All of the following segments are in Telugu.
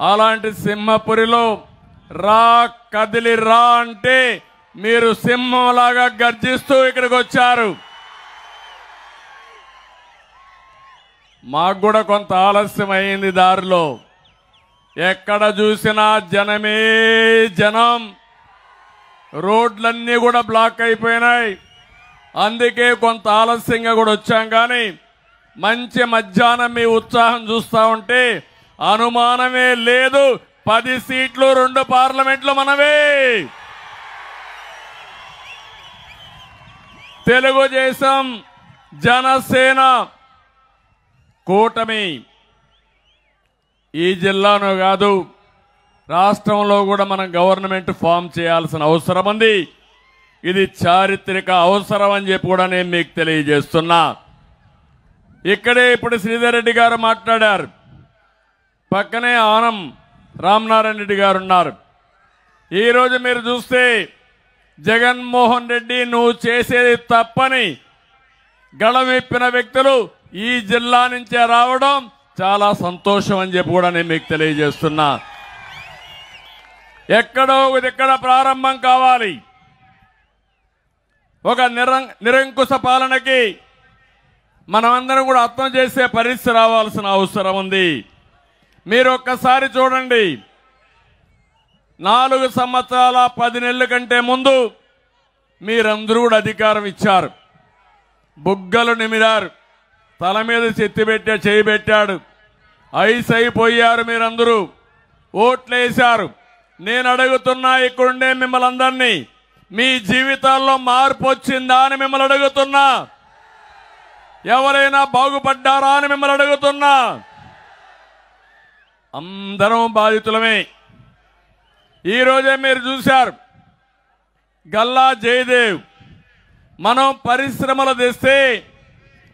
అలాంటి సింహపురిలో రా కదిలి రా అంటే మీరు సింహంలాగా గర్జిస్తూ ఇక్కడికి వచ్చారు. మాకు కూడా కొంత ఆలస్యం అయింది దారిలో. ఎక్కడ చూసినా జనమే జనం, రోడ్లన్నీ కూడా బ్లాక్ అయిపోయినాయి. అందుకే కొంత ఆలస్యంగా కూడా వచ్చాం. కానీ మంచి మధ్యాహ్నం మీ ఉత్సాహం చూస్తా ఉంటే అనుమానమే లేదు, 10 సీట్లు 2 పార్లమెంట్లు మనవే. తెలుగుదేశం జనసేన కూటమి ఈ జిల్లాను కాదు రాష్ట్రంలో కూడా మనం గవర్నమెంట్ ఫామ్ చేయాల్సిన అవసరం ఉంది. ఇది చారిత్రక అవసరం అని చెప్పి కూడా నేను మీకు తెలియజేస్తున్నా. ఇక్కడే ఇప్పుడు శ్రీధర్ రెడ్డి గారు మాట్లాడారు, పక్కనే ఆనం రామనారాయణ రెడ్డి గారు ఉన్నారు. ఈరోజు మీరు చూస్తే జగన్మోహన్ రెడ్డి నువ్వు చేసేది తప్పని గళమెప్పిన వ్యక్తులు ఈ జిల్లా నుంచే రావడం చాలా సంతోషం అని చెప్పి కూడా నేను మీకు తెలియజేస్తున్నా. ఎక్కడో ఇక్కడ ప్రారంభం కావాలి. ఒక నిరంకుశ పాలనకి మనమందరం కూడా అర్థం చేసే పరిస్థితి రావాల్సిన అవసరం ఉంది. మీరు ఒక్కసారి చూడండి, 4 సంవత్సరాల 10 నెలల కంటే ముందు మీరందరూ కూడా అధికారం ఇచ్చారు. బుగ్గలు నిమిరారు, తల మీద చేయి పెట్టాడు, ఐస్ అయిపోయారు. మీరందరూ ఓట్లేశారు. నేను అడుగుతున్నా, ఇక్కడుండే మిమ్మల్ని అందరినీ, మీ జీవితాల్లో మార్పు వచ్చిందా అని మిమ్మల్ని అడుగుతున్నా. ఎవరైనా బాగుపడ్డారా అని మిమ్మల్ని అడుగుతున్నా. అందరం బాధితులమే. ఈరోజే మీరు చూశారు, గల్లా జయదేవ్ మనం పరిశ్రమలు తెస్తే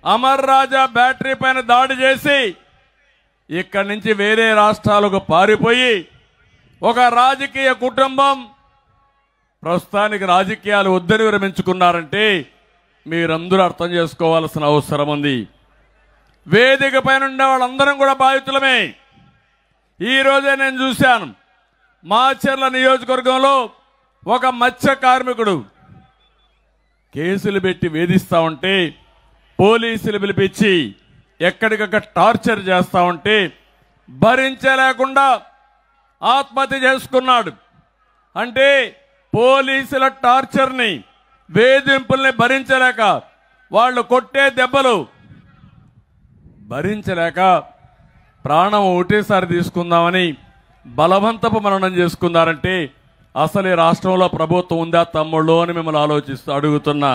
అమర్ రాజా బ్యాటరీ పైన దాడి చేసి ఇక్కడి నుంచి వేరే రాష్ట్రాలకు పారిపోయి ఒక రాజకీయ కుటుంబం ప్రస్తుతానికి రాజకీయాలు వద్దని విరమించుకున్నారంటే మీరందరూ అర్థం చేసుకోవాల్సిన అవసరం ఉంది. వేదిక పైన ఉండే వాళ్ళందరం కూడా బాధితులమే. ఈరోజే నేను చూశాను, మాచర్ల నియోజకవర్గంలో ఒక మత్స్య కార్మికుడు కేసులు పెట్టి వేధిస్తా ఉంటే పోలీసులు పిలిపించి ఎక్కడికక్కడ టార్చర్ చేస్తా ఉంటే భరించలేకుండా ఆత్మహత్య చేసుకున్నాడు. అంటే పోలీసుల టార్చర్ని, వేధింపుల్ని భరించలేక, వాళ్ళు కొట్టే దెబ్బలు భరించలేక ప్రాణం ఒకటేసారి తీసుకుందామని బలవంతపు మరణం చేసుకున్నారంటే అసలు ఈ రాష్ట్రంలో ప్రభుత్వం ఉందా తమ్ముళ్ళు అని మిమ్మల్ని అడుగుతున్నా.